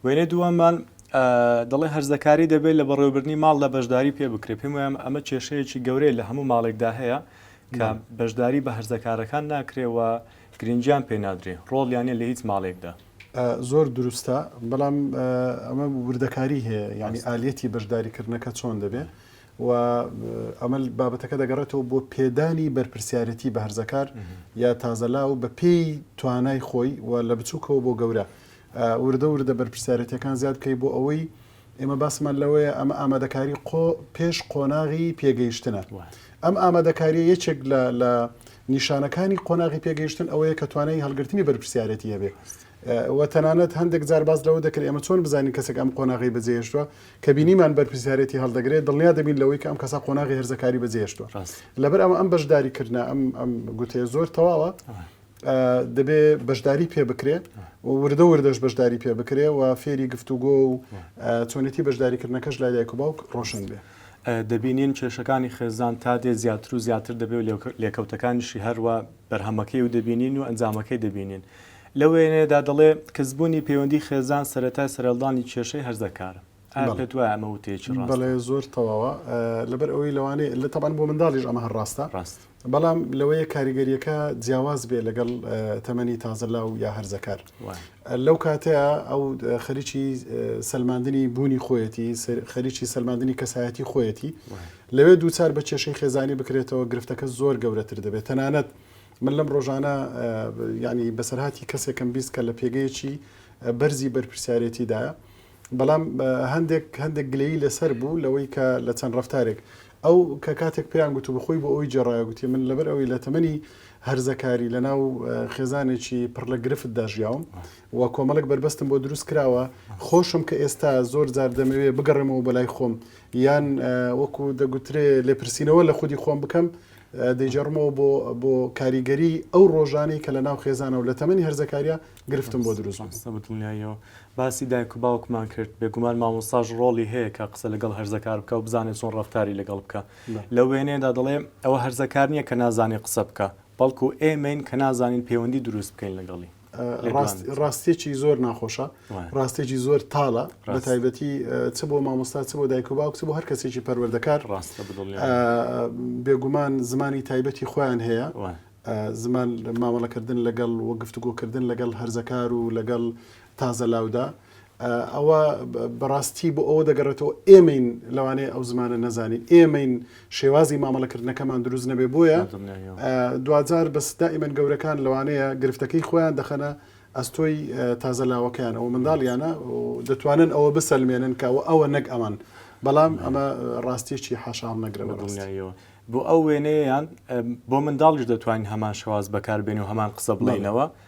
وێنەی دووەممان دەڵێ هەرزەکاری دەبێت لە بەڕێوەبردننی ماڵ لە بەشداری پێ بکرێت پێم وایە ئەمە کێشەیەکی گەورەی لە هەموو ماڵێکدا هەیە کە بەشداری بە هەرزەکارەکان ناکرێەوە گرنگیان پێ نادرێ ڕۆڵیانە لە هیچ ماڵێکدا زۆر دروستە بەڵام ئەمە وردەکاری هەیە یعنی ئالێتی بەشداریکردنەکە چۆن دەبێت و ئەمە بابەتەکە دەگەڕێتەوە بۆ پێدانی بەرپرسیارەتی بە هەرزەکار یا تازەلاو بە پێی توانای خۆی و لە بچووکەوە بۆ گەورە وردە بەرپرسیارەتەکان زیاد بکەی بۆ ئەوەی ئێمە باسمان لەوەیە ئەمە ئامادەکاری پێش قۆناغی پێگەیشتنە ئەم ئامادەکاری یەکێک لە نیشانەکانی قۆناغی پێگەیشتن ئەوەیە کە توانای هەڵگرتنی بەرپرسیارەتی هەبێ و تەنانەت هەندێک جار باز لەوە دەکرێت ئەمە چۆن بزانین کەسێک ئەم قۆناغی بەجێهێشتووە کە بینیمان بەرپرسیارەتی هەڵدەگرێت دڵنیا دەبین لەوەی کە ئەم کەسا قۆناغی هەرزەکاری بەجێهێشتووە لەبەر ئەم بەشداریکردنە ئەم گوتەیە زۆر تەواوە دەبێ بەشداری پێ بکرێت وردەش بەشداری پێ بکرێ و فێری گفتوگۆ و چۆنێتی بەشداریکردنەکەش لای دایک و باوک ڕۆشن بێ دەبینین کێشەکانی خێزان تا دێ زیاتر و زیاتر دەبێت و لێکەوتەکانیشی هەروە بەرهەمەکەی و دەبینین و ئەنجامەکەی دەبینین لە وێنێدا دەڵێ کەسبوونی پەیوەندی خێزان سەرەتای سەرهێڵدانی کێشەی هەرزەکارە پێت وایە ئەمە وتەیەکی ڕاستە بەڵێ زۆر تەواوە لەبەر ئەوەی لەوانەیە لە تەبان بۆ منداڵیش ئەمە هەر ڕاستە بەڵام لەوەیە کاریگەریەکە جیاواز بێ لەگەڵ تەمەنی تازەلاو یا هەرزەکار لەو کاتەیە ئەو خەریکی سەلماندنی بوونی خۆیەتی خەریکی سەلماندنی کەسایەتی خۆیەتی لەوێ دووچار بە کێشەی خێزانی بکرێتەوە گرفتەکە زۆر گەورەتر دەبێت تەنانەت من لەم ڕۆژانە ینی بەسەرهاتی کەسێکم بیست کە لە پێگەیەکی بەرزی بەرپرسیارەتیدایە بەڵام هەندێک گلەیی لەسەر بوو لەوەی کە لە چەند ڕفتارێک ئەو کە کاتێک پێیان گوت و بخۆی بۆ ئەوی جێڕایە گوتی من لەبەر ئەوەی لە تەمەنی هەرزەکاری لەناو خێزانێکی پڕ لە گرفتدا ژیاوم و کۆمەڵک بربەستم بۆ دروست کراوە خۆشم کە ئێستا زۆر جار دەمەوێ بگەڕێمەوە بەلای خۆم یان وەکو دەگوترێ لێپرسینەوە لە خودی خۆم بکەم دەیجێڕمەوە بۆ کاریگەری ئەو ڕۆژانەی کە لە ناو خێزانە و لە تەمەنی هەرزەکاریە گرفتم بۆ دروست بتونایەوە باسی دایک و باوکمان کرد بێگومان مامۆستاژ ڕۆڵی هەیە کە قسە لەگەڵ هەرزەکار بکە و بزانێت چۆن ڕەفتاری لەگەڵ بکە لەو وێنێدا دەڵێ ئەوە هەرزەکار نییە کە نازانێت قسە بکە بەڵکو ئێمەین کە نازانین پەیوەندی دروست بکەین لەگەڵی ڕاستێکی زۆر ناخۆشە ڕاستێکی زۆر تاڵە بە تایبەتی چ بۆ مامۆستا چ بۆ دایک و باوک چ بۆ هەر کەسێکی پەروەردەکار بێگومان زمانی تایبەتی خۆیان هەیە زمان مامەڵەکردن لەگەڵ وە گفتوگۆکردن لەگەڵ هەرزەکار و لەگەڵ تازەلاودا ئەوە بەڕاستی بۆ ئەوە دەگەڕێتەوە ئێمەین لەوانەیە ئەو زمانە نەزانین ئێمەین شێوازی مامەڵەکردنەکەمان دروست نەبێ بۆیە دوجار بەس دائیمەن گەورەکان لەوانەیە گرفتەکەی خۆیان دەخەنە ئەستۆی تازەلاوەکەیان ئەوە منداڵیانە دەتوانن ئەوە بسەلمێنن کە ئەوە نەک ئەمان بەڵام ئەمە ڕاستیەکی حاشام نەگرە دڵنیاییەوە بۆ ئەو وێنەیەیان بۆ منداڵیش دەتوانین هەمان شێواز بەکاربێنی و هەمان قسە بڵێنەوە